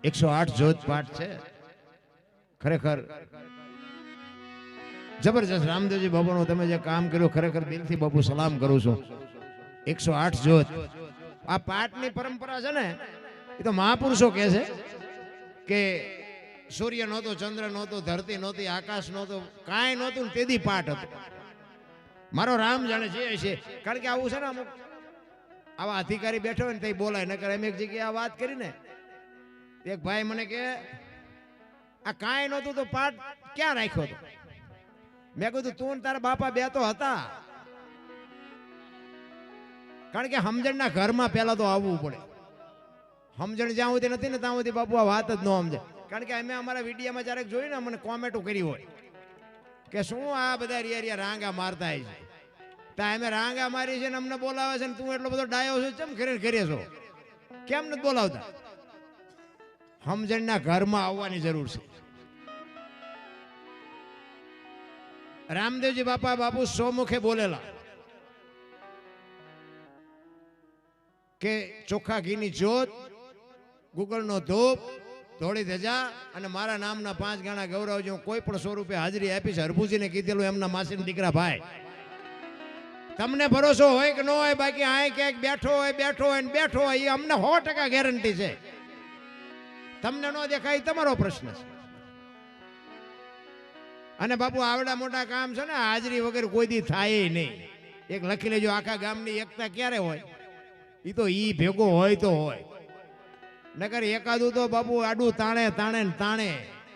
108 જોત પાઠ છે. ખરેખર જબરજસ્ત રામદેવજી બાપુનું તમે જે કામ કર્યું ખરેખર દિલથી બાપુ સલામ કરું છું. 108 જોત આ પાઠની પરંપરા છે ને એ તો મહાપુરુષો કહે છે કે સૂર્ય નહોતો, ચંદ્ર નહોતો, ધરતી નહોતી, આકાશ નહોતો, કાંઈ નહોતું ને તેથી પાઠ હતો. મારો રામ જાણે જે છે. કારણ કે આવું છે ને અમુક આવા અધિકારી બેઠો હોય ને તે બોલાય નકર એમ એક જગ્યાએ આ વાત કરીને એક ભાઈ મને કે આ કાંઈ નહોતું તો પાઠ ક્યાં રાખ્યો હતો? મેં કીધું તું ને તારા બાપા બે તો હતા. કારણ કે સમજણના ઘરમાં પહેલા તો આવવું પડે. સમજણ જ્યાં સુધી નથી ને ત્યાં સુધી બાપુ આ વાત જ ન સમજે. કારણ કે અમે અમારા વિડીયોમાં જ્યારે જોઈને અમને કોમેન્ટો કરી હોય કે શું આ બધા રિયા રાંગા મારતા છે, ત્યાં અમે રાંગા મારી છે ને અમને બોલાવે છે ને તું એટલો બધો ડાયો છે કેમ ઘરે છો, કેમ નથી બોલાવતા? સમજણના ઘરમાં આવવાની જરૂર છે. રામદેવજી બાપુ સોમુખે બોલેલા કે ચોખ્ખા ઘીની જ્યોત, ગુગળનો ધૂપ, ધોળી ધજા અને મારા નામના 5 ગણા ગૌરવજી હું કોઈ પણ સ્વરૂપે હાજરી આપીશ. હરભુજીને કીધેલું એમના માસીના દીકરા ભાઈ. તમને ભરોસો હોય કે ન હોય, બાકી આ ક્યાંક બેઠો હોય ને બેઠો હોય એ અમને 100% ગેરંટી છે. તમને ન દેખાય તમારો પ્રશ્ન છે. અને બાપુ આવડા મોટા કામ છે ને હાજરી વગર કોઈ દી થાય નહીં. એક લખી લેજો, આખા ગામની એકતા ક્યારે હોય? એ તો ઈ ભેગો હોય તો હોય, નકર એકાદું તો બાપુ આડું તાણે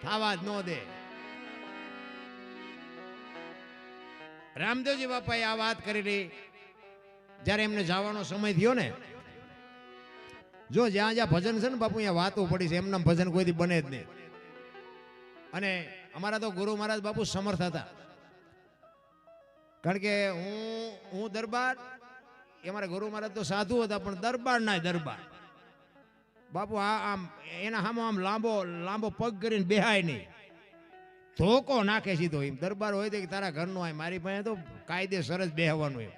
થવા જ ન દે. રામદેવજી બાપાએ આ વાત કરેલી જ્યારે એમને જવાનો સમય થયો ને. જો જ્યાં જ્યાં ભજન છે ને બાપુ અહીંયા વાતો પડી છે, એમના ભજન કોઈથી બને જ નહીં. અને અમારા તો ગુરુ મહારાજ બાપુ સમર્થ હતા. કારણ કે હું દરબાર, અમારા ગુરુ મહારાજ તો સાધુ હતા પણ દરબાર ના દરબાર. બાપુ આમ એના સામે આમ લાંબો પગ કરીને બેહાય નહીં, ધોકો નાખે સીધો. એમ દરબાર હોય તો કે તારા ઘરનો હોય, મારી પાસે તો કાયદેસર જ બેહવાનું એમ.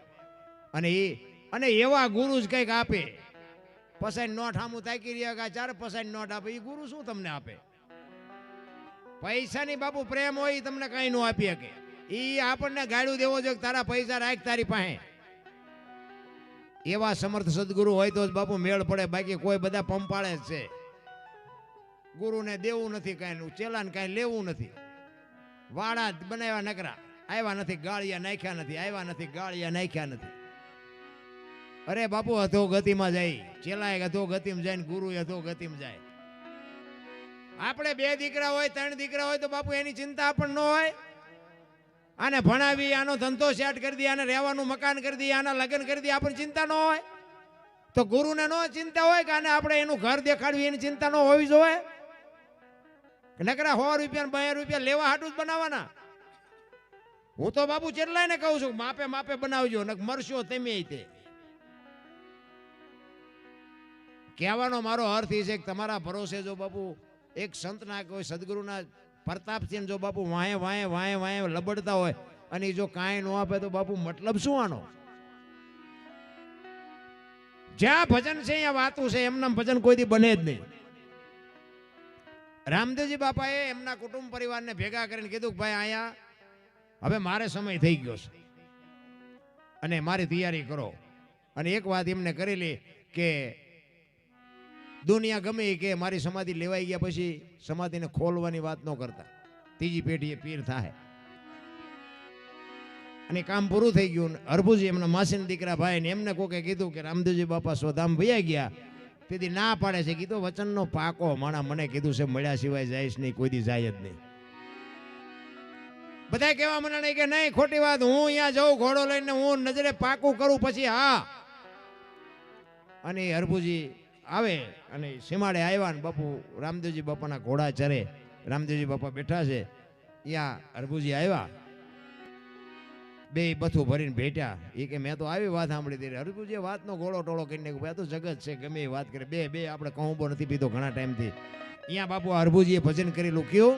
અને એવા ગુરુ જ કંઈક આપે. પસાઈ નોટ સામું તાકી રહ્યા કે ચાર પસાઈ નોટ આપે, એ ગુરુ શું તમને આપે? પૈસાની બાપુ પ્રેમ હોય તમને કઈ ન આપી શકે. એ આપણને ગાડું દેવો જોઈએ તારા પૈસા રાખ તારી પાસે. એવા સમર્થ સદગુરુ હોય તો જ બાપુ મેળ પડે, બાકી કોઈ બધા પંપાળે જ છે. ગુરુને દેવું નથી કાંઈ, ચેલાને કાંઈ લેવું નથી. વાળા બનાવ્યા નકરા, આવ્યા નથી ગાળિયા નાખ્યા નથી, આવ્યા નથી ગાળિયા નાખ્યા નથી. અરે બાપુ અધો ગતિમાં જાય, ચેલાએ અધો ગતિમાં જાય ને ગુરુ અધો ગતિમાં જાય. આપણે 2 દીકરા હોય 3 દીકરા હોય તો બાપુ એની ચિંતા આપણને ન હોય. આને ભણાવી, આનો ધંધો સેટ કરી દે, આને રહેવાનું મકાન કરી દે, આના લગ્ન કરી દે, આપણને ચિંતા ન હોય. તો ગુરુને ન ચિંતા હોય કે આને આપણે એનું ઘર દેખાડવી, એની ચિંતા ન હોવી જોઈએ. નકરા 100 રૂપિયા 2 રૂપિયા લેવા હાટું જ બનાવવાના. હું તો બાપુ ચેટલાય ને કહું છું માપે બનાવજો, નક મરશો તમે. તે કહેવાનો મારો અર્થ એ છે કે તમારા ભરોસે જો બાપુ એક સંતના કોઈ સદગુરુના પ્રતાપથી જો બાપુ વાંહે લબડતા હોય અને જો કાંઈ ન આપે તો બાપુ મતલબ શું આનો? જ્યાં ભજન છે અહીંયા વાતું છે, એમના ભજન કોઈથી બને જ નહીં. રામદેવજી બાપાએ એમના કુટુંબ પરિવારને ભેગા કરીને કીધું કે ભાઈ અહીંયા હવે મારે સમય થઈ ગયો છે અને મારી તૈયારી કરો. અને એક વાત એમને કરેલી કે દુનિયા ગમે કે મારી સમાધિ લેવાઈ ગયા પછી સમાધિને ખોલવાની વાત ન કરતા, 3જી પેઢીએ પીર થાય. અને કામ પૂરું થઈ ગયું. હરભુજી એમના માસીના દીકરા ભાઈ ને એમને કોકે કીધું કે રામદેવજી બાપા સ્વધામ ભૈયા ગયા, તેથી ના પાડે છે. કીધું વચનનો પાકો માણા, મને કીધું છે મળ્યા સિવાય જઈશ નહીં, કોઈ દી જાય જ નહીં. બધા કહેવા મને નહીં કે નહીં, ખોટી વાત. હું અહીંયા જાઉં ઘોડો લઈને, હું નજરે પાકું કરું પછી હા. અને હરભુજી આવે અને સીમાડે આવ્યા ને બાપુ રામદેવજી બાપાના ઘોડા ચરે, રામદેવજી બાપા બેઠા છે ત્યાં. હરભુજી આવ્યા, 2 બથું ભરીને ભેટ્યા. એ કે મેં તો આવી વાત સાંભળી હતી. હરભુજીએ વાતનો ગોળો ટોળો કરીને આ તો જગત છે, ગમે એ વાત કરે. બે આપણે કહુંબો નથી પીધો ઘણા ટાઈમથી. અહીંયા બાપુ હરભુજીએ ભજન કરેલું કયું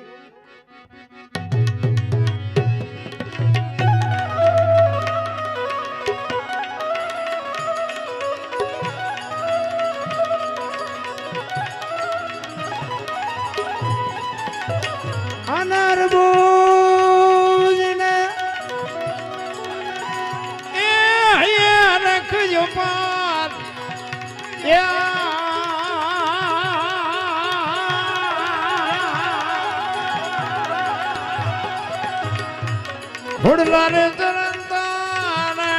ઘોડલા રે ચરંતાને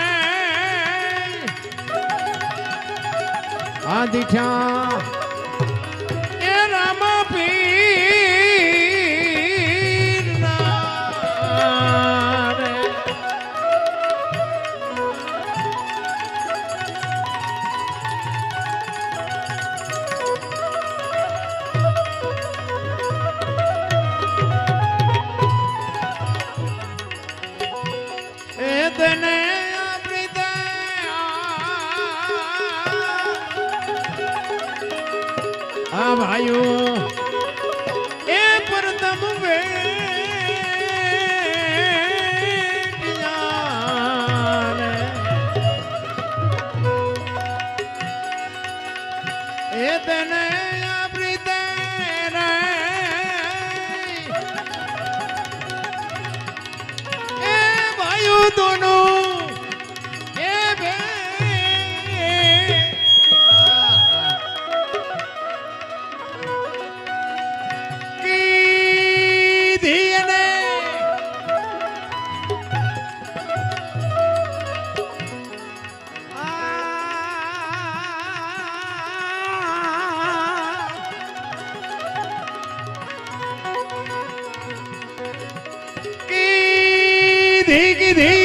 આ દીઠા એ રામ પીર ના રે તને આ ભાઈઓ એ પરતમ એ તને दोनों ए बे की धीने की धी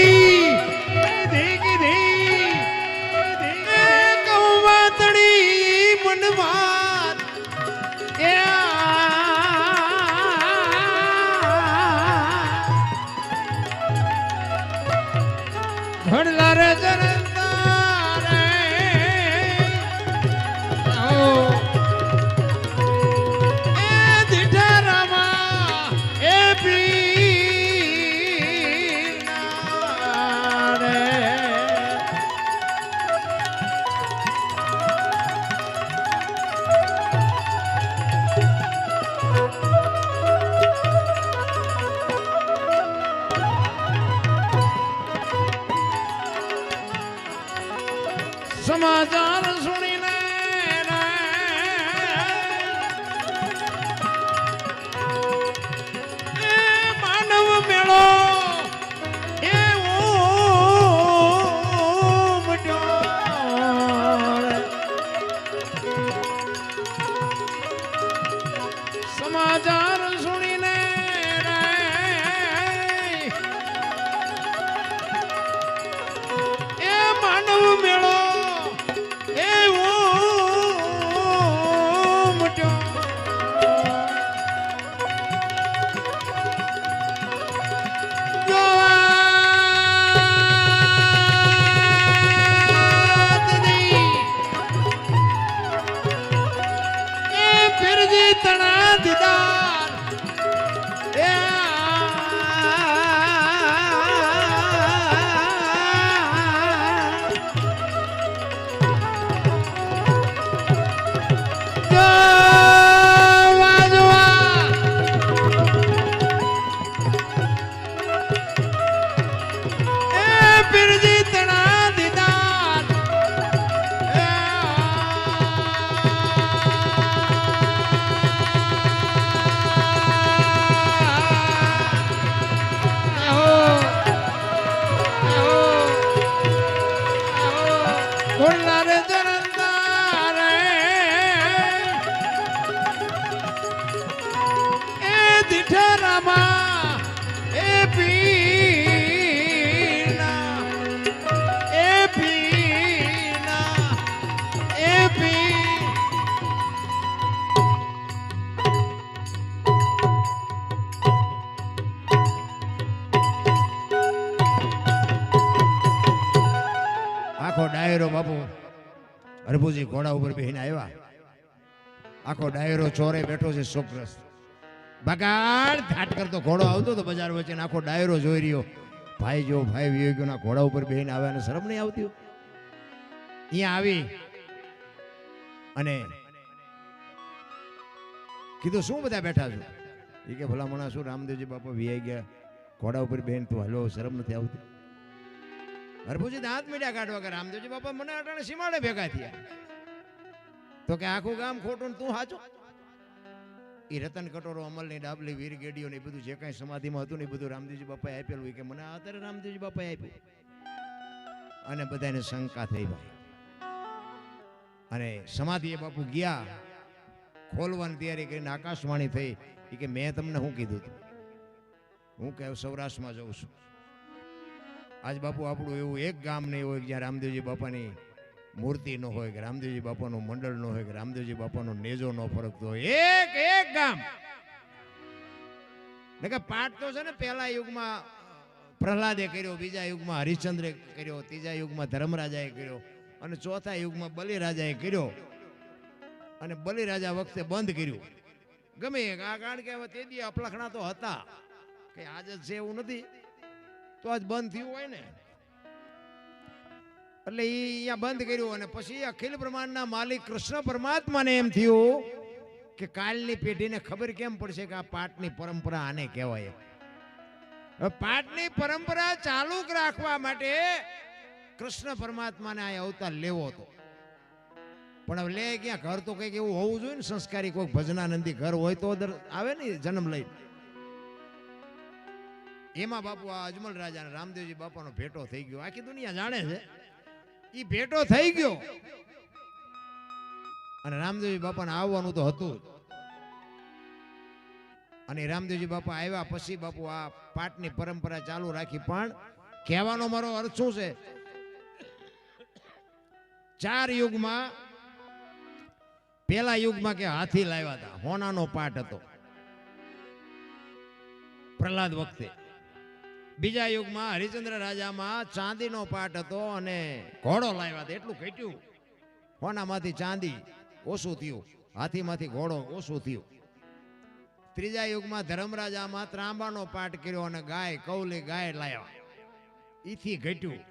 ઘડલા રે જરંતા રે એ દીઠા રામા એ પીર ના રે સમાચાર સુણીને એ માનવ મેળો એવો સમાચાર સુણીને એ માનવ મેળો तना दीदार આખો ડાયરો બાપુ હરભુજી ઘોડા ઉપર બેહીને આવ્યા. આખો ડાયરો ચોરે બેઠો છે સોગ્રસ્ત. બગાડ ધાટ કરતો ઘોડો આવતો તો બજાર વચ્ચે આખો ડાયરો જોઈ રહ્યો. ભાઈ જો ભાઈ વિયોગીઓના ઘોડા ઉપર બેહીને આવ્યા અને શરમ નહીં આવતી. અહીંયા આવી અને કીધું શું બધા બેઠા છો? એ કે ભલા મણા શું રામદેવજી બાપા વિયાઈ ગયા ઘોડા ઉપર બેન તું હલો શરમ નથી આવતી? હરભુજી દાંત મીડિયા કાઢવા કે રામદેવજી બાપા મને અટાણે સીમાડે ભેગા થયા તો કે આખું ગામ ખોટું તું સાચું. એ રતન કટોરો, અમલની ડાબલી, વીર ગેડીઓ ને બધું જે કાંઈ સમાધિમાં હતું ને એ બધું રામદેવજી બાપાએ આપેલું. કે મને અત્યારે રામદેવજી બાપાએ આપ્યું. અને બધાને શંકા થઈ ભાઈ. અને સમાધિએ બાપુ ગયા, ખોલવાની તૈયારી કરીને આકાશવાણી થઈ કે મેં તમને શું કીધું હતું? હું કે સૌરાષ્ટ્રમાં જઉં છું. આજ બાપુ આપણું એવું એક ગામ નહીં હોય જ્યાં રામદેવજી બાપાની મૂર્તિ ન હોય, કે રામદેવજી બાપાનું મંડળ ન હોય, કે રામદેવજી બાપાનો નેજો ન ફરકતો હોય. એક ગામ કે પાઠ તો છે ને પહેલા યુગમાં પ્રહલાદે કર્યો, બીજા યુગમાં હરિશ્ચંદ્રે કર્યો, ત્રીજા યુગમાં ધર્મરાજાએ કર્યો અને ચોથા યુગમાં બલિરાજાએ કર્યો. અને બલિરાજા વખતે બંધ કર્યું. ગમે કારણ કે તે દી અપલખણા તો હતા કે આજ જ છે એવું નથી, તો આજ બંધ થયું હોય ને એટલે એ અહીંયા બંધ કર્યું. અને પછી અખિલ બ્રહ્માંડના માલિક કૃષ્ણ પરમાત્માને એમ થયું કે કાલની પેઢીને ખબર કેમ પડશે કે આ પાઠની પરંપરા આને કહેવાય. પાઠની પરંપરા ચાલુ રાખવા માટે કૃષ્ણ પરમાત્માને આ અવતાર લેવો હતો. પણ હવે લે ક્યાં? ઘર તો કંઈક એવું હોવું જોઈએ ને, સંસ્કારી કોઈક ભજનાનંદી ઘર હોય તો આવે ને જન્મ લઈ. એમાં બાપુ આ અજમલ રાજા રામદેવજી બાપાનો ભેટો થઈ ગયો. આખી દુનિયા જાણે છે એ ભેટો થઈ ગયો. અને રામદેવજી બાપાને આવવાનું તો હતું જ. અને રામદેવજી બાપા આવ્યા પછી બાપુ આ પાઠની પરંપરા ચાલુ રાખી. પણ કહેવાનો મારો અર્થ શું છે, 4 યુગમાં, પેલા યુગમાં કે હાથી લાવ્યા હતા, હોનાનો પાઠ હતો પ્રહલાદ વખતે. બીજા યુગમાં હરિચંદ્ર રાજામાં ચાંદીનો પાઠ હતો અને ઘોડો લાવ્યા હતા. એટલું ઘટ્યું, હોનામાંથી ચાંદી ઓછું થયું, હાથીમાંથી ઘોડો ઓછું થયું. ત્રીજા યુગમાં ધર્મરાજામાં ત્રાંબાનો પાઠ કર્યો અને ગાય, કૌલી ગાય લાવ્યા, ઈથી ઘટ્યું.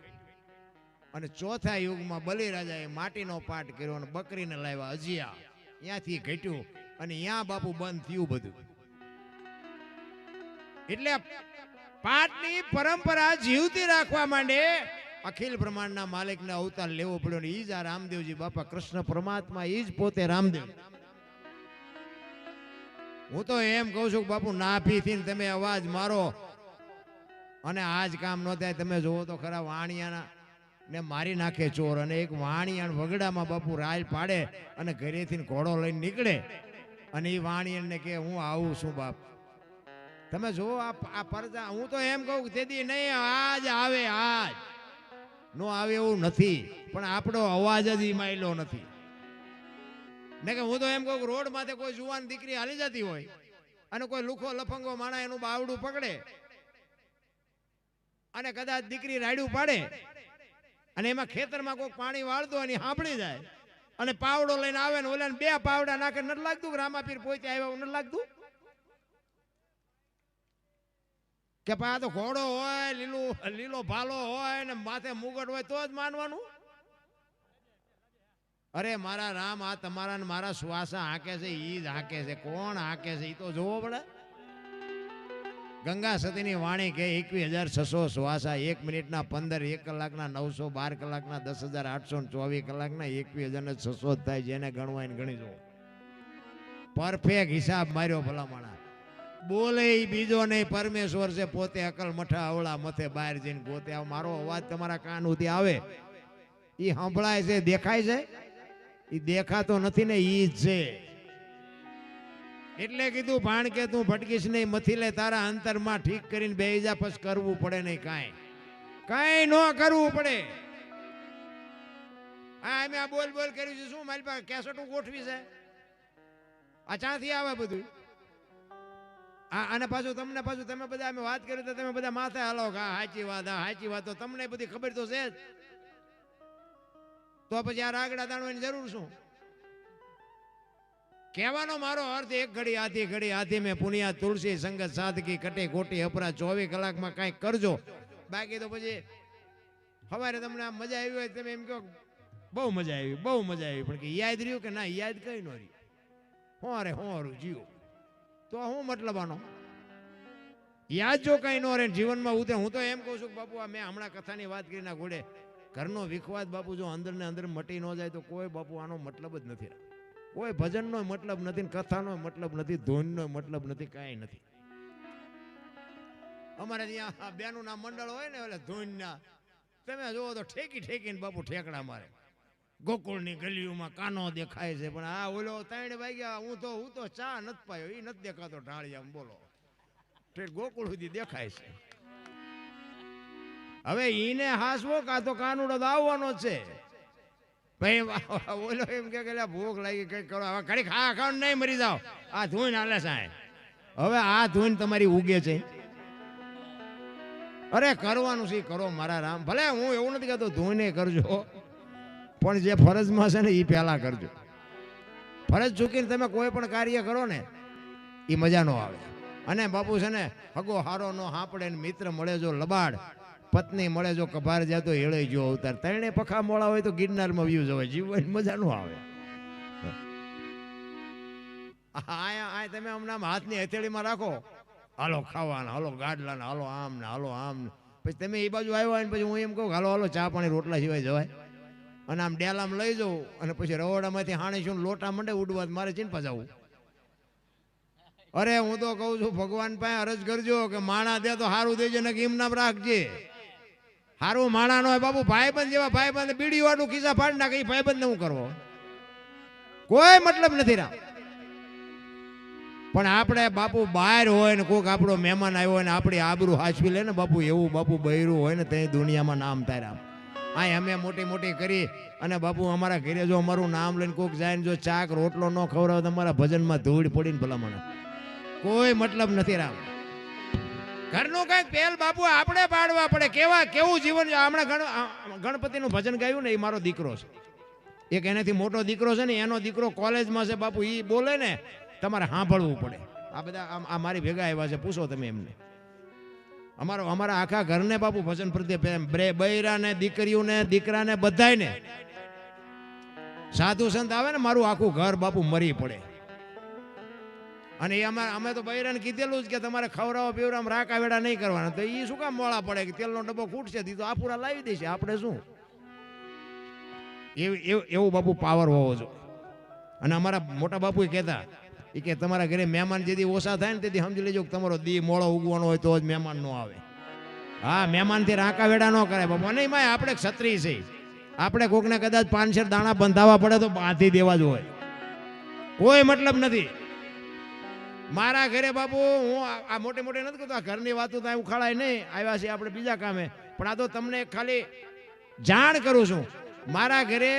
અને ચોથા યુગમાં બલિરાજાએ માટીનો પાઠ કર્યો અને બકરીને લાવ્યા, અજિયા, ત્યાંથી ઘટ્યું. અને ત્યાં બાપુ બંધ થયું બધું. એટલે પાઠની પરંપરા જીવતી રાખવા માંડે અખિલ બ્રહ્માંડના માલિકને અવતાર લેવો પડ્યો. ઈ જ આ રામદેવજી બાપા કૃષ્ણ પરમાત્મા, ઈ જ પોતે રામદેવ. હું તો એમ કહું છું કે બાપુ નાભીથી તમે અવાજ મારો અને આજ કામ ન થાય. તમે જોવો તો ખરા, વાણિયાના ને મારી નાખે ચોર, અને એક વાણિયાણ વગડામાં બાપુ રાજ પાડે અને ઘરેથી ઘોડો લઈને નીકળે અને એ વાણિયાને કે હું આવું છું બાપ. તમે જો આ પરજા. હું તો એમ કહું કે તેથી નહીં, આજ આવે, આજ નો આવે એવું નથી, પણ આપણો અવાજ જ ઈમાયલો નથી. ને કે હું તો એમ કહું કે રોડ માથે કોઈ જુવાન દીકરી હાલી જતી હોય અને કોઈ લુખો લફંગો માણા એનું બાવડું પકડે અને કદાચ દીકરી રાયડું પાડે અને એમાં ખેતરમાં કોઈ પાણી વાળતો અને સાંભળી જાય અને પાવડો લઈને આવે ને ઓલાને 2 પાવડા નાખે, નથી લાગતું કે રામાપીર પોતે આવ્યા? નથી લાગતું કે પા તો ઘોડો હોય, લીલો ભાલો હોય ને માથે મુગટ હોય તો જ માનવાનું? અરે મારા રામ, આ તમારા ને મારા શ્વાસા હાકે છે, ઈ જ હાકે છે. કોણ હાકે છે ઈ તો જોવો પડે. ગંગા સતીની વાણી કે 21,600 શ્વાસા, 1 મિનિટના 15, 1 કલાકના 900, 12 કલાકના 10,824 કલાકના 21,600 થાય. જેને ગણવાય ગણી જો. પરફેક્ટ હિસાબ માર્યો ભલામણા. બોલે બીજો નહીં, પરમેશ્વર છે પોતે. અકલ મઠા અવળા મથે બહાર જઈને ગોતે. મારો અવાજ તમારા કાન સુધી આવે, ઈ સંભળાય છે, દેખાય છે? ઈ દેખાતો નથી ને, ઈ જ છે. એટલે કીધું ભાણ કે તું ભટકીશ નહીં, મથી લે તારા અંતરમાં ઠીક કરીને બેહી જા, પછી કરવું પડે નહીં કાંઈ ન કરવું પડે. હા, અમે આ બોલ કર્યું છે, શું મારી પાસે કેસેટો ગોઠવી છે? આ ચાથી આવે બધું. અને પાછું તમને પાછું તમે બધા અમે વાત કરી તો તમે બધા માથે હાલો કે હા સાચી વાત, હા સાચી વાત. તો તમને બધી ખબર તો છે જ, તો પછી આ રાગડા દાણવાની જરૂર શું? કહેવાનો મારો અર્થ, એક ઘડી આથી મેં પુનિયા તુલસી સંગત સાદગી કટે કોટી અપરા, 24 કલાકમાં કાંઈક કરજો. બાકી તો પછી સવારે તમને આમ મજા આવી હોય તમે એમ કહો બહુ મજા આવી, પણ કે યાદ રહ્યું કે ના યાદ કઈ ન રહ્યું? હોરું જીવ તો હું મતલબ આનો યાદ જો કઈ ન રહે જીવનમાં ઉતરે. હું તો એમ કહું છું કે બાપુ આ મેં હમણાં કથાની વાત કરી ના ઘોડે ઘરનો વિખવાદ બાપુ જો અંદર ને અંદર મટી ન જાય તો કોઈ બાપુ આનો મતલબ જ નથી. કોઈ ભજનનો મતલબ નથી, કથાનો મતલબ નથી, ધૂનનો મતલબ નથી, કાંઈ નથી. અમારે ત્યાં બેનું મંડળ હોય ને એટલે ધૂનના તમે જોવો તો ઠેકી ઠેકીને બાપુ ઠેકડા મારે. ગોકુળની ગલીઓમાં કાનો દેખાય છે, પણ આ ઓલો 3 વાગ્યા હું તો ચા નથી પાયો, એ નથી દેખાતો ઢાળિયામાં. બોલો ઠેઠ ગોકુળ સુધી દેખાય છે. હવે ઈને હાસવો કાં તો કાનુડો તો આવવાનો જ છે. ભાઈ ઓલો એમ કે ભૂખ લાગી કઈ કરો, હવે ઘડી ખાવા નહીં મરી જાઓ, આ ધૂન હાલે સાહેબ. હવે આ ધૂન તમારી ઉગે છે. અરે કરવાનું છે કરો મારા રામ. ભલે હું એવું નથી કહેતો ધૂને કરજો, પણ જે ફરજમાં છે ને એ પહેલા કરજો. ફરજ ચૂકીને તમે કોઈ પણ કાર્ય કરો ને એ મજા નો આવે. અને બાપુ છે ને હગો હારો નો હાંપડે ને મિત્ર મળે જો લબાડ, પત્ની મળે જો કભાર જાય તો હેળે જો અવતાર. 3 પખા મોળા હોય તો ગિરનારમાં વ્યૂ જવાય, જીવવાની મજા નો આવે. આ તમે હમણાં હાથની હથેળીમાં રાખો, હાલો ખાવાના, હાલો ગાડલાના, હાલો આમ ને હાલો આમ ને. પછી તમે એ બાજુ આવ્યા ને પછી હું એમ કહું હાલો હાલો ચા પાણી રોટલા સિવાય જવાય. અને આમ ડેલામાં લઈ જાઉં અને પછી રવડામાંથી હાણીશું લોટા મંડે ઉડવા, મારે ચીનપા જવું. અરે હું તો કહું છું ભગવાન પાસે અરજ કરજો કે માણા દે તો સારું દેજે ને કે નામ રાખજે. સારું માણા નો હોય બાપુ, ભાઈબંધ જેવા ભાઈબંધ બીડી વાળું ખિસ્સા ફાડી નાખે, એ ભાઈબંધ ને હું કરવો, કોઈ મતલબ નથી રામ. પણ આપણે બાપુ બહાર હોય ને કોઈક આપણો મહેમાન આવ્યો હોય ને આપણી આબરૂ હાચવી લે ને બાપુ, એવું બાપુ બૈરું હોય ને તે દુનિયામાં નામ તાર્યા. આ અમે મોટી મોટી કરી અને બાપુ અમારા ઘરે જો અમારું નામ લઈને કોઈક જાય ને જો ચાક રોટલો ન ખવડાવે તમારા ભજનમાં ધૂળ પડીને ભલામણ, કોઈ મતલબ નથી રામ. ઘરનું કઈક પહેલ બાપુ આપણે પાડવા પડે. કેવું જીવન. હમણાં ગણપતિનું ભજન ગાયું ને એ મારો દીકરો છે, એક એનાથી મોટો દીકરો છે ને એનો દીકરો કોલેજમાં છે બાપુ. એ બોલે ને તમારે સાંભળવું પડે. આ બધા આ મારી ભેગા આવ્યા છે, પૂછો તમે એમને. અમારા આખા ઘરને બાપુ ભજન પ્રત્યે, બૈરાને દીકરીઓને દીકરાને બધાને સાધુ સંત આવે ને મારું આખું ઘર બાપુ મરી પડે. અને એ અમે તો બૈરાને કીધેલું જ કે તમારે ખવડાવો પીવડાવ રાકા વેડા નહીં કરવાના. તો એ શું કામ મોળા પડે કે તેલનો ડબ્બો ખૂટશે તો આ પૂરા લાવી દેશે, આપણે શું. એવું બાપુ પાવર હોવો જોઈએ. અને અમારા મોટા બાપુ કહેતા એ કે તમારા ઘરે મહેમાન જેથી ઓછા થાય ને તેથી સમજી લેજો કે તમારો દી મોળો ઉગવાનો હોય તો જ મહેમાન નો આવે. હા, મહેમાનથી રાકા વેડા ન કરાય બાપુ. અને એમાં આપણે ક્ષત્રિય છે, આપણે કોકને કદાચ 5 દાણા બંધાવવા પડે તો બાંધી દેવા જ હોય, કોઈ મતલબ નથી. મારા ઘરે બાપુ હું આ મોટી મોટી નથી કરતો, આ ઘરની વાતો તો ઉખાડાય નહીં, આવ્યા છે આપણે બીજા કામે. પણ આ તો તમને ખાલી જાણ કરું છું, મારા ઘરે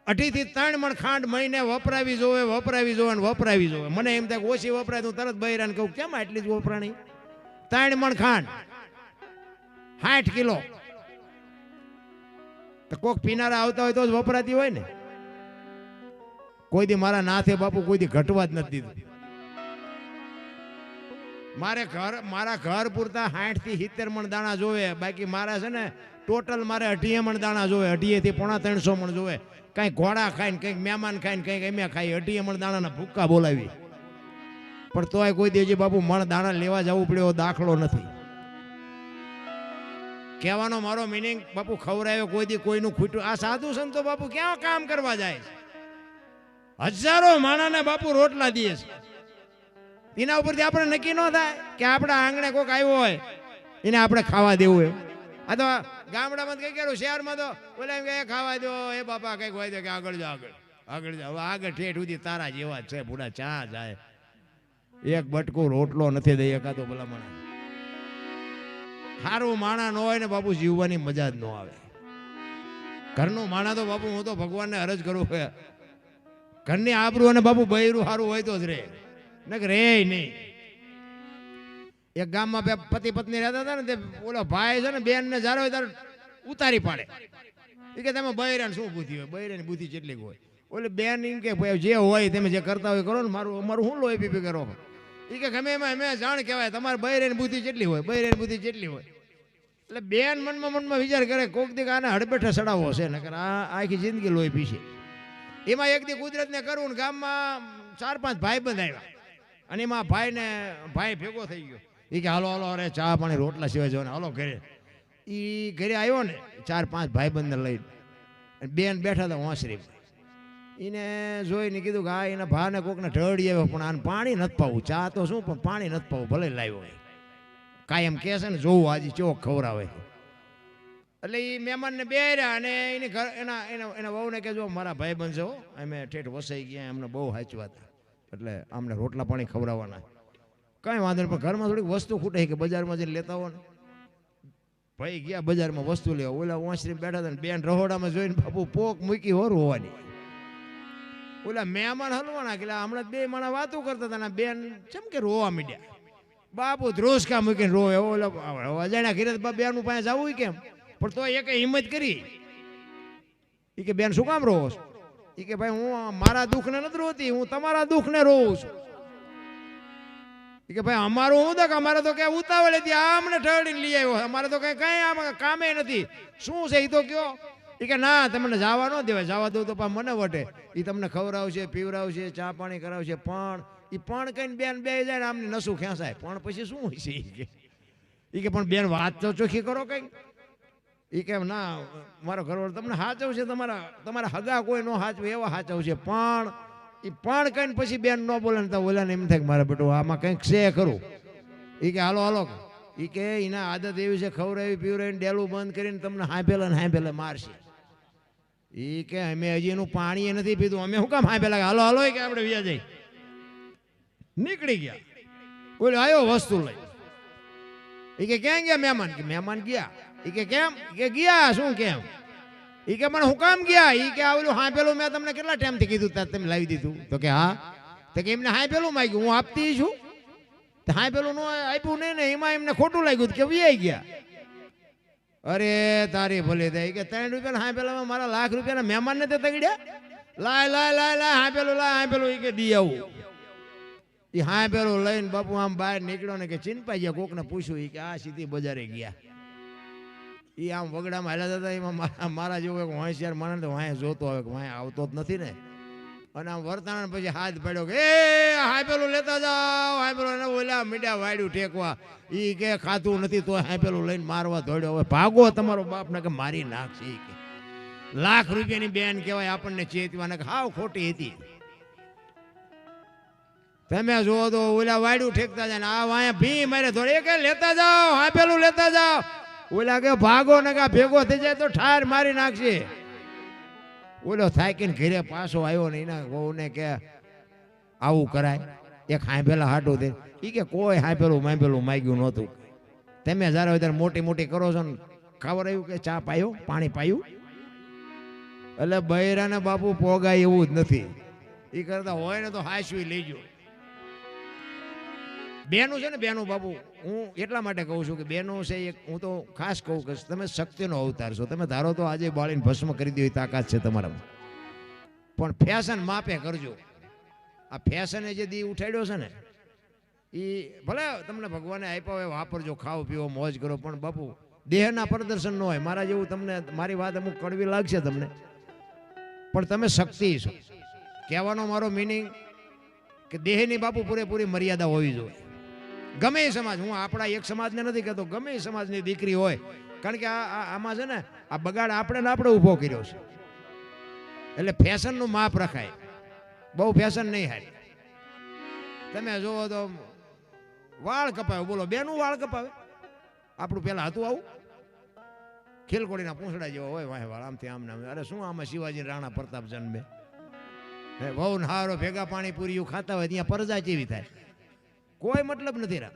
2 થી 3 મણ ખાંડ મહિને વપરાવી જોવે. મને એમ થાય ઓછી વપરાય તો તરત બૈરાને કહું કેમ આટલી જ વપરાણી. 3 મણ ખાંડ 60 કિલો. તો કોક પીનારા આવતા હોય તો જ વપરાતી હોય ને. કોઈ દી મારા નાથે બાપુ કોઈ દી ઘટવા જ નથી દીધું. મારા ઘર પૂરતા 60 થી 70 મણ દાણા જોવે. બાકી મારા છે ને ટોટલ મારે 2.5 મણ દાણા જોવે, 2.5 થી 350 મણ જોવે. કઈ ઘોડા ખાઈને કઈક મહેમાન ખાઈને કઈક અમે ખાઈ 2.5 મણ દાણાના ભૂક્કા બોલાવી. પણ તોય કોઈ દેજી બાપુ મણ દાણા લેવા જવું પડ્યો દાખલો નથી. કહેવાનો મારો મિનિંગ બાપુ ખવડાવ્યો કોઈ દી કોઈનું ખૂટ્યું. આ સાધુ સંતો બાપુ ક્યાં કામ કરવા જાય, હજારો માણાને બાપુ રોટલા દે છે. એના ઉપરથી આપણે નક્કી ન થાય કે આપણા આંગણે કોઈક આવ્યો હોય એને આપણે ખાવા દેવું એમ. આ તો ગામડામાં કઈ કર્યું, શહેરમાં તો બોલે એમ કે ખાવા દો એ બાપા કઈક હોય તો કે આગળ જાઓ હવે આગળ ઠેઠ સુધી તારા જેવા જ છે પૂરા ચા જાય. એક બટકો રોટલો નથી દઈ એકાદો ભલામણ. સારું માણા ન હોય ને બાપુ જીવવાની મજા જ ન આવે. ઘરનું માણા તો બાપુ હું તો ભગવાનને અરજ કરું, ઘરની આબરૂ અને બાપુ બૈરું સારું હોય તો જ રે, ને રે નહીં. એક ગામમાં બે પતિ પત્ની રહેતા હતા ને, તે ઓલો ભાઈ છે ને બેન ને જારો હોય ત્યારે ઉતારી પાડે. એ કે તમે બૈરાને શું બુદ્ધિ હોય, બૈરાની બુદ્ધિ કેટલી હોય. ઓલે બેન એમ કે ભાઈ જે હોય તમે જે કરતા હોય કરો ને, અમારું શું લોહી પીપી કરો. એ કે ગમે એમાં અમે જાણ કહેવાય તમારે બૈરાની બુદ્ધિ કેટલી હોય, બૈરાની બુદ્ધિ કેટલી હોય. એટલે બેન મનમાં વિચાર કરે કોક દીક આને હડબેઠે સડાવો છે ને આ આખી જિંદગી લોહી પીશે. એમાં એક દી કુદરતને કરવું ને ગામમાં 4-5 ભાઈ બંધ આવ્યા અને એમાં ભાઈ ભેગો થઈ ગયો. એ કે હાલો હાલો અરે ચા પાણી રોટલા સિવાય જવાને હાલો ઘરે. એ ઘરે આવ્યો ને 4-5 ભાઈ બંધને લઈને બેન બેઠા હતા વાંસરી. એને જોઈને કીધું કે આ એના ભાને કોકને ઢળી આવ્યો પણ આને પાણી નથી પાવું, ચા તો શું પણ પાણી નથી પાવું, ભલે લાવ્યો હોય કાયમ કહે છે ને જોવું આજે ચોક ખવડાવે. એટલે એ મહેમાનને બેર્યા અને એની ઘર એના વહુને કે જો મારા ભાઈ બનશે હો, અમે ઠેઠ વસાઈ ગયા, એમને બહુ સાચવા હતા, એટલે અમને રોટલા પાણી ખવડાવવાના. કાંઈ વાંધો નહીં, પણ ઘરમાં થોડીક વસ્તુ ખૂટે કે બજારમાં જઈને લેતા હો ને. ભાઈ ગયા બજારમાં વસ્તુ લેવા, ઓલા વાંસરી બેઠા હતા ને બેન રહોડામાં જોઈને બાપુ પોક મૂકી હોરું હોવાની. ઓલા મહેમાન હલવાના કે હમણાં બે માણા વાતો કરતા હતા, બેન ચમ કે રોવા મીડ્યા. બાપુ ધ્રોસકા મૂકીને રોવે. ઓલા અજાણ્યા ઘરે બેનું પાસે જવું કેમ, પણ તો એક હિંમત કરી એ કે બેન શું કામ રોવો છો? એ કે ભાઈ હું મારા દુઃખને નથી રોતી, હું તમારા દુઃખને રોવું છું. એ કે ભાઈ અમારું હું દક, અમારે તો કઈ ઉતાવળ હતી, આમને ઠરડીને લઈ આવ્યો, અમારે તો કઈ આમાં કામે નથી. શું છે એ તો કયો? એ કે ના તમને જવા ન દેવાય, જવા દઉં તો મને વટે. એ તમને ખવડાવશે પીવડાવશે ચા પાણી કરાવશે, પણ એ પણ કઈ બેન બે જાય ને આમની નસું ખેંચાય, પણ પછી શું હોય છે? એ કે પણ બેન વાત તો ચોખ્ખી કરો કઈ. એ કેમ ના મારો ઘરવાળો તમને હાચવશે, તમારા હગા કોઈ ન હાચવે એવા હાચવશે, પણ એ પણ કઈ પછી બેન ન બોલે ને તો ઓલાને એમ થાય કે મારા બેટું આમાં કંઈક છે ખરું. એ કે હાલો હાલો, એ કે એના આદત એવી છે ખવડાવી પીવડાવીને ડેલું બંધ કરીને તમને હાંભેલા મારશે. એ કે અમે હજી એનું પાણી નથી પીધું, અમે શું કામ હાંભેલા? હાલો હાલો કે આપણે વ્યા જઈ. નીકળી ગયા. બોલે આવ્યો વસ્તુ લઈ. એ કે ક્યાં ગયા મહેમાન? કે મહેમાન ગયા. એ કે કેમ? કે ગયા. શું કેમ? એ કે પણ હું કામ ગયા? એ કે આવેલું હાંભેલું મેં તમને કેટલા ટાઈમથી કીધું ત્યારે તમે લાવી દીધું. તો કે હા. તો કે એમને હાંભેલું માંગ્યું, હું આપતી છું. હાંભેલું ન આપ્યું નહીં ને એમાં એમને ખોટું લાગ્યું કે વ્યાઈ ગયા. અરે તારી ભલે થાય કે 3 રૂપિયા હાંભેલામાં મારા લાખ રૂપિયાના મહેમાનને તે તગડ્યા. લાય લાય લાય લાય હાંભેલું લાય હાંભેલું. એ કે દી આવું. એ હાંભેલું લઈને બાપુ આમ બહાર નીકળ્યો ને કે ચિંપાઈ ગયા. કોકને પૂછ્યું એ કે આ સીધી બજારે ગયા. એ આમ વગડામાં હાલ્યા હતા, એમાં મારા જેવો એક હોશિયાર માણસ તો વાંહે જોતો આવે કે વાંહે આવતો જ નથી ને, અને આમ વર્તાણ પછી હાથ પડ્યો કે એ હાંભેલું લેતા જાઓ, હાંભેલું ઓલા મીડિયા વાડ્યું ઠેકવા. એ કે ખાતું નથી તો હાંભેલું લઈને મારવા દોડ્યો. હવે ભાગો તમારો બાપ ને કે મારી નાખશે. કે લાખ રૂપિયાની બેન કહેવાય આપણને ચેતવા ને હાવ ખોટી હતી. તમે જોવો તો ઓલા વાડ્યું ઠેકતા જાય ને આ વાંહે ભી મારે દોડે કે લેતા જાઓ હાંભેલું લેતા જાઓ. ઓલા કે ભાગો ને કે ભેગો થઈ જાય તો ઠાર મારી નાખશે. ઓલો થાકીને ઘરે પાછો આવ્યો ને એના વહુને કે આવું કરાય? એક હાંભેલા હાટું દે. એ કે કોઈ હાંભેલું માગ્યું નહોતું. તમે જ્યારે હોય ત્યારે મોટી મોટી કરો છો ને ખબર આવ્યું કે ચા પાયો પાણી પાયું. એટલે બૈરાને બાપુ પોગાય એવું જ નથી. એ કરતા હોય ને તો હાંસવી લેજો. બેનું છે ને બેનું બાપુ, હું એટલા માટે કહું છું કે બેનો છે એક, હું તો ખાસ કહું કે તમે શક્તિનો અવતાર છો. તમે ધારો તો આજે બાળીને ભસ્મ કરી દો તાકાત છે તમારામાં, પણ ફેશન માપે કરજો. આ ફેશને જે દી ઉઠાડ્યો છે ને એ ભલે તમને ભગવાને આપ્યા હોય વાપરજો, ખાઓ પીવો મોજ કરો, પણ બાપુ દેહના પ્રદર્શન ન હોય. મારા જેવું તમને મારી વાત અમુક કડવી લાગશે તમને, પણ તમે શક્તિ છો. કહેવાનો મારો મિનિંગ કે દેહની બાપુ પૂરેપૂરી મર્યાદા હોવી જોઈએ. ગમે એ સમાજ, હું આપણા એક સમાજને નથી કહેતો, ગમે એ સમાજની દીકરી હોય, કારણ કે આમાં છે ને આ બગાડ આપણે ને આપણે ઊભો કર્યો છે. એટલે ફેશનનું માપ રખાય, બહુ ફેશન નહીં હારી. તમે જોવો તો વાળ કપાવે, બોલો બેનું વાળ કપાવે? આપણું પેલા હતું આવું? ખીલકોડીના પૂંછડા જેવા હોય વાહે વાળ, આમથી આમ નામ. અરે શું આમાં શિવાજી રાણા પ્રતાપ જન્મે? બહુ હારો ભેગા પાણીપુરી ખાતા હોય ત્યાં પરજા જેવી થાય. કોઈ મતલબ નથી રા.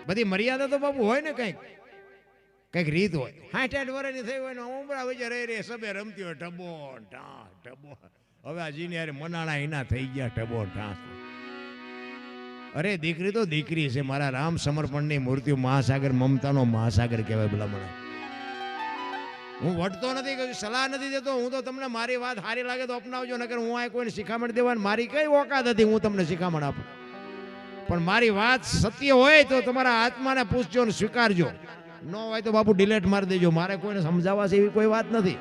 બધી મર્યાદા તો બાપુ હોય ને, કંઈક રીત હોય. 60 વર્ષની થઈ હોય ને ઉમરા વચ્ચે રહી સબે રમતી હોય ટબો ઢાં ટબો. હવે આ જીને યાર મનાણા એના થઈ ગયા ટબો ઢાં. અરે દીકરી તો દીકરી છે. મારા રામ સમર્પણની મૂર્તિઓ મહાસાગર, મમતાનો મહાસાગર કહેવાય ભલામણા. હું વટતો નથી, કે સલાહ નથી દેતો. હું તો તમને મારી વાત સારી લાગે તો અપનાવજો, નકર હું આ કોઈને શિખામણ દેવાની મારી કઈ ઓકાત હતી હું તમને શિખામણ આપું. પણ મારી વાત સત્ય હોય તો તમારા આત્માને પૂછજો ને સ્વીકારજો. ન હોય તો બાપુ ડિલેટ મારી દેજો. મારે કોઈને સમજાવવા છે એવી કોઈ વાત નથી.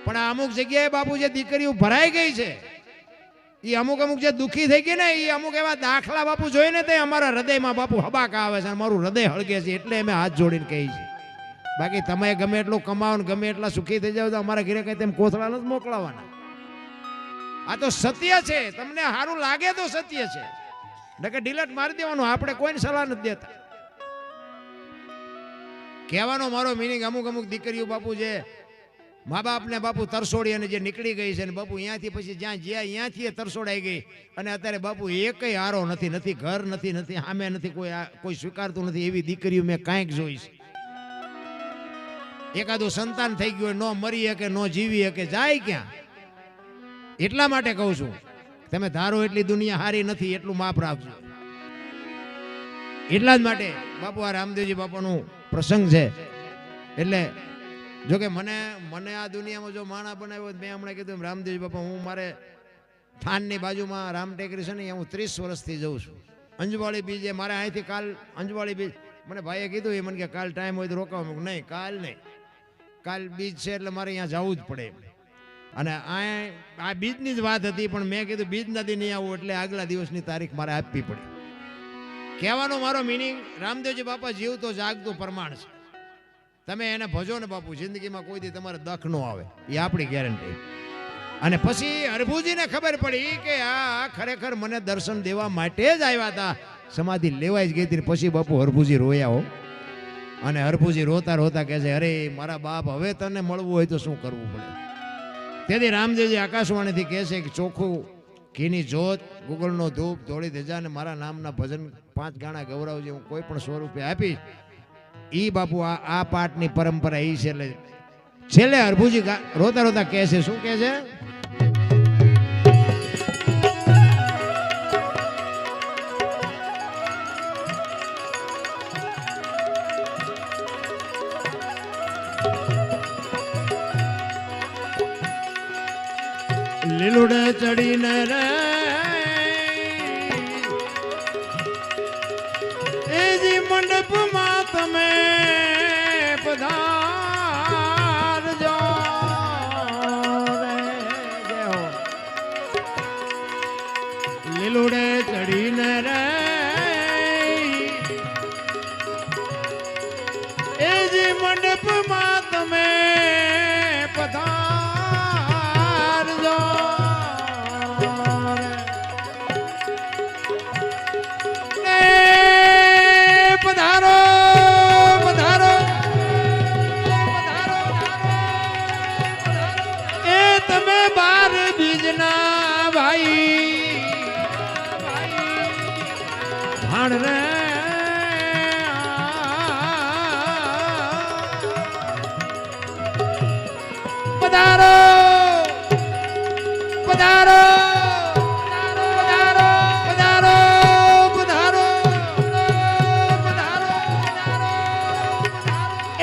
પણ આ અમુક જગ્યાએ બાપુ જે દીકરીઓ ભરાઈ ગઈ છે, એ અમુક જે દુઃખી થઈ ગઈ ને, એ અમુક એવા દાખલા બાપુ જોઈને તે અમારા હૃદયમાં બાપુ હબાકા આવે છે, મારું હૃદય હળગે છે. એટલે અમે હાથ જોડીને કહી છે. બાકી તમે ગમે એટલું કમાવો ને ગમે એટલા સુખી થઈ જાવ તો અમારા ઘરે કઈ તેમ કોથળા નથી મોકલાવાના. આ તો સત્ય છે, તમને સારું લાગે તો સત્ય છે, નકર ડિલેટ મારી દેવાનું. આપણે કોઈને સલાહ નથી દેતા. કહેવાનો મારો મિનિંગ, અમુક દીકરીઓ બાપુ જે મા બાપને બાપુ તરસોડી અને જે નીકળી ગઈ છે ને બાપુ અહીંયાથી પછી જ્યાં જ્યાં અહીંયાથી તરસોડાઈ ગઈ અને અત્યારે બાપુ એકય હારો નથી, નથી ઘર નથી, નથી સામે નથી, કોઈ સ્વીકારતું નથી, એવી દીકરીઓ મેં કાંઈક જોઈ છે. એકાદું સંતાન થઈ ગયું ન મરી શકે, ન જીવી શકે, જાય ક્યાં? એટલા માટે કહું છું, તમે ધારો એટલી દુનિયા હારી નથી, એટલું માપ રાખજો. એટલા જ માટે બાપુ આ રામદેવજી બાપાનું પ્રસંગ છે. એટલે જો કે મને આ દુનિયામાં જો માણા બનાવ્યો, મેં હમણાં કીધું રામદેવજી બાપા, હું મારે થાનની બાજુમાં રામ ટેકરી છે ને, હું 30 વર્ષથી જઉં છું. અંજવાળી બીજે મારે અહીંથી કાલ અંજવાળી બીજ, મને ભાઈએ કીધું, એ મને કે કાલ ટાઈમ હોય તો રોકાવ. નહીં, કાલ નહીં, કાલ બીજ છે એટલે મારે અહીંયા જવું જ પડે. અને આ બીજની જ વાત હતી, પણ મેં કીધું બીજ નથી નહીં આવું, એટલે આગલા દિવસની તારીખ મારે આપવી પડી. કહેવાનો મારો મિનિંગ, રામદેવજી બાપા જીવતો જાગતો પ્રમાણ છે. તમે એને ભજો ને બાપુ, જિંદગીમાં કોઈ દી તમારે દખ ન આવે, એ આપણી ગેરંટી. અને પછી હરભુજીને ખબર પડી કે આ ખરેખર મને દર્શન દેવા માટે જ આવ્યા હતા. સમાધિ લેવાઈ જ ગઈ હતી. પછી બાપુ હરભુજી રોયા હો. અને હરભુજી રોતા રોતા કહે છે, અરે મારા બાપ, હવે તને મળવું હોય તો શું કરવું પડે? તેથી રામદેવજી આકાશવાણીથી કહે છે કે ચોખ્ખું ઘીની જોત, ગુગળનો ધૂપ, ધોળી ધજા અને મારા નામના ભજન 5 ગાણા ગૌરવજી હું કોઈ પણ સ્વરૂપે આપીશ. ઈ બાપુ આ પાઠની પરંપરા ઈ છે. એટલે છેલ્લે હરભુજી રોતા રોતા કહે છે, શું કહે છે? લીલુડે ચડીને રે એજી મંડપમાં તમે પધારજો રે. લીલુડે ચડીને રે એજી મંડપમાં તમે પધાર. પધારો પધારો પધારો પધારો પધારો પધારો.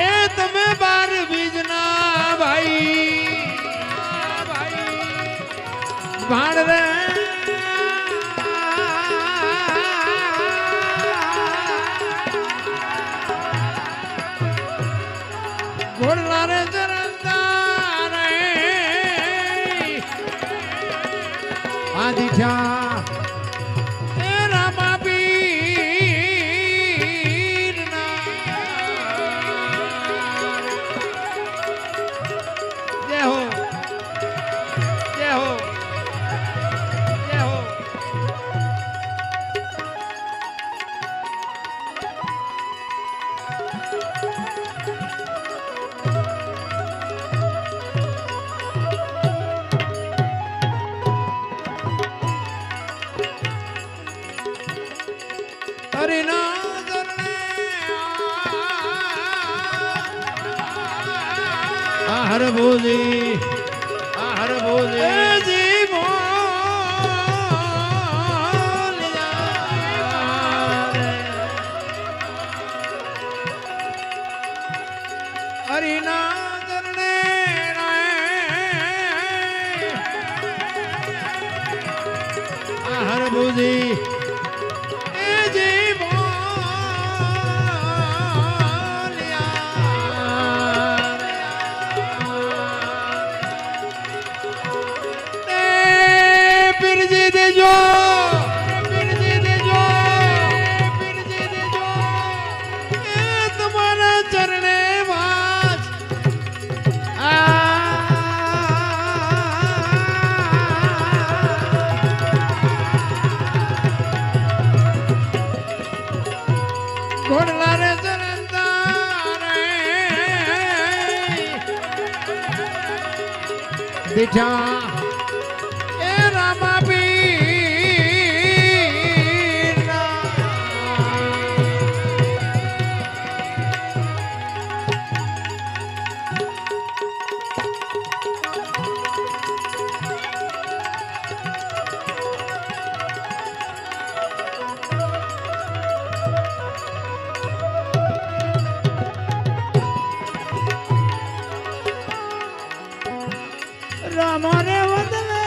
એ તમે 12 બીજના ભાઈ ભાણ રે. ઘોડલા રે દીઠા એ રામા પીર ના જય હો જય હો જય હો. હરભુજી હરભુજી હરિના ચરણે હરભુજી દીઠા એ રામા રામારે વદલે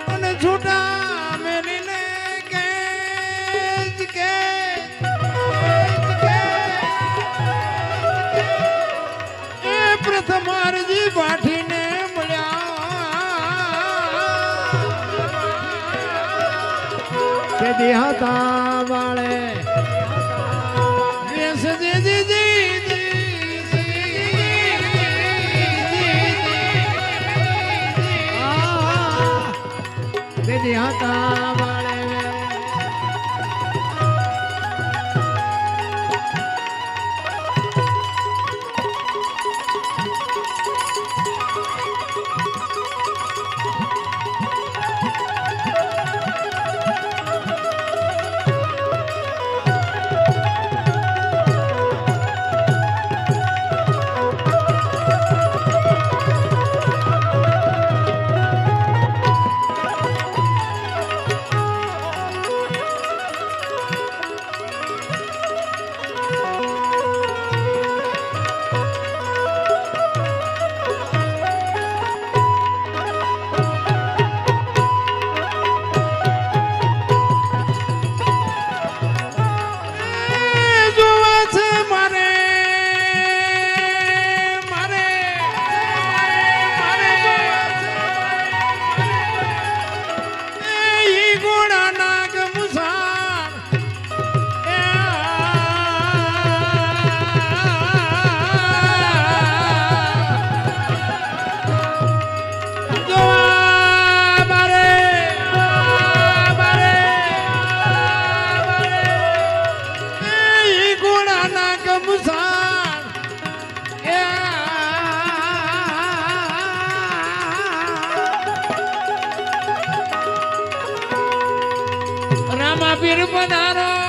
અને છૂટા મેરીને કે એ પ્રથમ અરજી પાઠીને દેહતા વાળે દેહતા વાળે રામા પીર પધારો